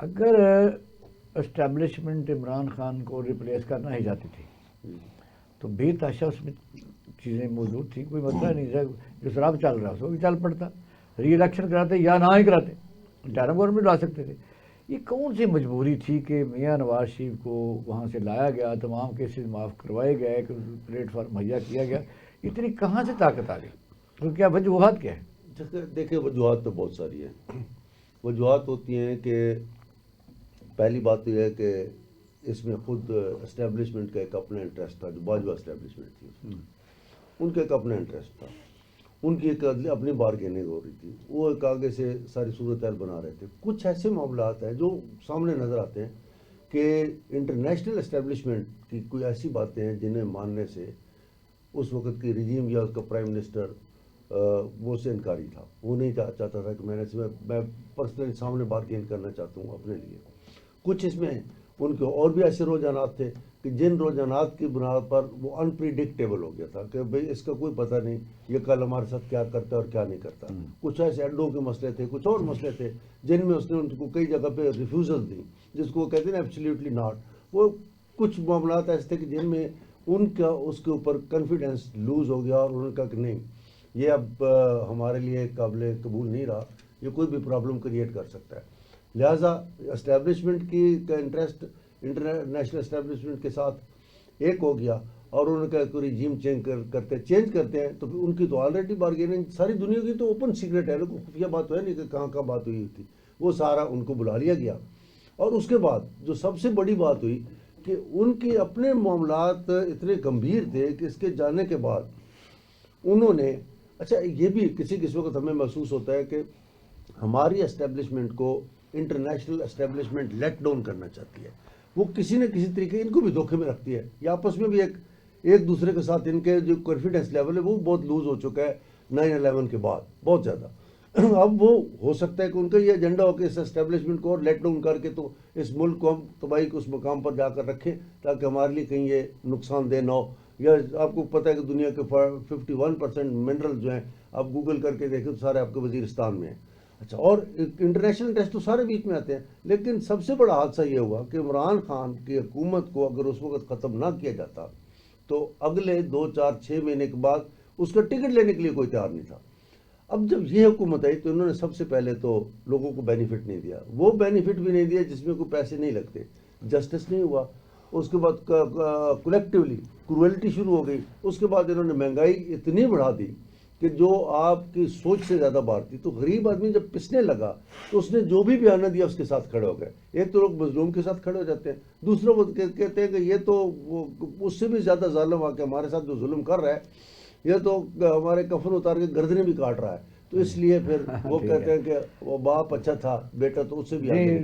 اگر اسٹیبلشمنٹ عمران خان کو ریپلیس کرنا ہی چاہتی تھی تو بے تحاشا اس میں چیزیں موجود تھیں، کوئی مسئلہ نہیں تھا، جو سراب چل رہا وہ بھی چل پڑتا، ری الیکشن کراتے یا نہ ہی کراتے، ٹرم گورنمنٹ لا سکتے تھے۔ یہ کون سی مجبوری تھی کہ میاں نواز شریف کو وہاں سے لایا گیا، تمام کیسز معاف کروائے گئے، کہ پلیٹ فارم مہیا کیا گیا، اتنی کہاں سے طاقت آ گئی؟ تو کیا وجوہات کیا ہے؟ دیکھیں وجوہات تو بہت ساری ہیں۔ وجوہات ہوتی ہیں کہ پہلی بات تو یہ ہے کہ اس میں خود اسٹیبلشمنٹ کا ایک اپنا انٹرسٹ تھا، جو باجوہ اسٹیبلشمنٹ تھی ان کا ایک اپنا انٹرسٹ تھا، ان کی ایک اپنی بارگیننگ ہو رہی تھی، وہ ایک آگے سے ساری صورتحال بنا رہے تھے۔ کچھ ایسے معاملات ہیں جو سامنے نظر آتے ہیں کہ انٹرنیشنل اسٹیبلشمنٹ کی کوئی ایسی باتیں ہیں جنہیں ماننے سے اس وقت کی رجیم یا اس کا پرائم منسٹر وہ سے انکاری تھا، وہ نہیں چاہتا تھا کہ میں پرسنلی سامنے بارگین کرنا چاہتا ہوں اپنے لیے۔ کچھ اس میں ان کے اور بھی ایسے رجحانات تھے کہ جن رجحانات کی بنیاد پر وہ انپریڈکٹیبل ہو گیا تھا کہ بھئی اس کا کوئی پتہ نہیں یہ کل ہمارے ساتھ کیا کرتا ہے اور کیا نہیں کرتا۔ کچھ ایسے انڈوں کے مسئلے تھے، کچھ اور مسئلے تھے جن میں اس نے ان کو کئی جگہ پہ ریفیوزل دی، جس کو وہ کہتے ہیں نا ایبسلیوٹلی ناٹ۔ وہ کچھ معاملات ایسے تھے کہ جن میں ان کا اس کے اوپر کانفیڈنس لوز ہو گیا اور انہوں نے کہا کہ نہیں یہ اب ہمارے لیے قابل قبول نہیں رہا، یہ کوئی بھی پرابلم کریٹ کر سکتا ہے۔ لہٰذا اسٹیبلشمنٹ کی کا انٹرسٹ انٹرنیشنل اسٹیبلشمنٹ کے ساتھ ایک ہو گیا، اور انہوں نے کہا کہ رجیم چینج کرتے ہیں تو پھر ان کی تو آلریڈی بارگیننگ ساری دنیا کی تو اوپن سیکرٹ ہے، خفیہ بات تو ہے نہیں کہ کہاں کہاں بات ہوئی تھی، وہ سارا ان کو بلا لیا گیا۔ اور اس کے بعد جو سب سے بڑی بات ہوئی کہ ان کے اپنے معاملات اتنے گمبھیر تھے کہ اس کے جانے کے بعد انہوں نے اچھا یہ بھی کسی وقت ہمیں محسوس ہوتا ہے کہ ہماری اسٹیبلشمنٹ کو انٹرنیشنل اسٹیبلشمنٹ لیٹ ڈاؤن کرنا چاہتی ہے، وہ کسی نہ کسی طریقے ان کو بھی دھوکے میں رکھتی ہے، یا آپس میں بھی ایک دوسرے کے ساتھ ان کے جو کانفیڈنس لیول ہے وہ بہت لوز ہو چکا ہے 9/11 کے بعد بہت زیادہ۔ اب وہ ہو سکتا ہے کہ ان کا یہ ایجنڈا ہو کہ اس اسٹیبلشمنٹ کو اور لیٹ ڈاؤن کر کے تو اس ملک کو ہم تباہی کو اس مقام پر جا کر رکھیں تاکہ ہمارے لیے کہیں یہ نقصان دہ نہ ہو۔ یا آپ کو پتہ ہے کہ دنیا کے 51% منرل جو ہیں آپ گوگل کر کے دیکھیں تو سارے آپ کے وزیرستان میں ہیں۔ اچھا، اور انٹرنیشنل انٹرسٹ تو سارے بیچ میں آتے ہیں، لیکن سب سے بڑا حادثہ یہ ہوا کہ عمران خان کی حکومت کو اگر اس وقت ختم نہ کیا جاتا تو اگلے 2 4 6 مہینے کے بعد اس کا ٹکٹ لینے کے لیے کوئی تیار نہیں تھا۔ اب جب یہ حکومت آئی تو انہوں نے سب سے پہلے تو لوگوں کو بینیفٹ نہیں دیا، وہ بینیفٹ بھی نہیں دیا جس میں کوئی پیسے نہیں لگتے، جسٹس نہیں ہوا، اس کے بعد کولیکٹیولی کروئلٹی شروع ہو گئی، اس کے بعد انہوں نے مہنگائی اتنی بڑھا دی کہ جو آپ کی سوچ سے زیادہ بار تھی، تو غریب آدمی جب پسنے لگا تو اس نے جو بھی بیانہ دیا اس کے ساتھ کھڑے ہو گئے۔ ایک تو لوگ مظلوم کے ساتھ کھڑے ہو جاتے ہیں، دوسرے وہ کہتے ہیں کہ یہ تو اس سے بھی زیادہ ظالم آ کے ہمارے ساتھ جو ظلم کر رہا ہے یہ تو ہمارے کفن اتار کے گردنیں بھی کاٹ رہا ہے، تو اس لیے پھر وہ کہتے ہیں کہ وہ باپ اچھا تھا، بیٹا تو اس سے بھی آگے نکل گیا۔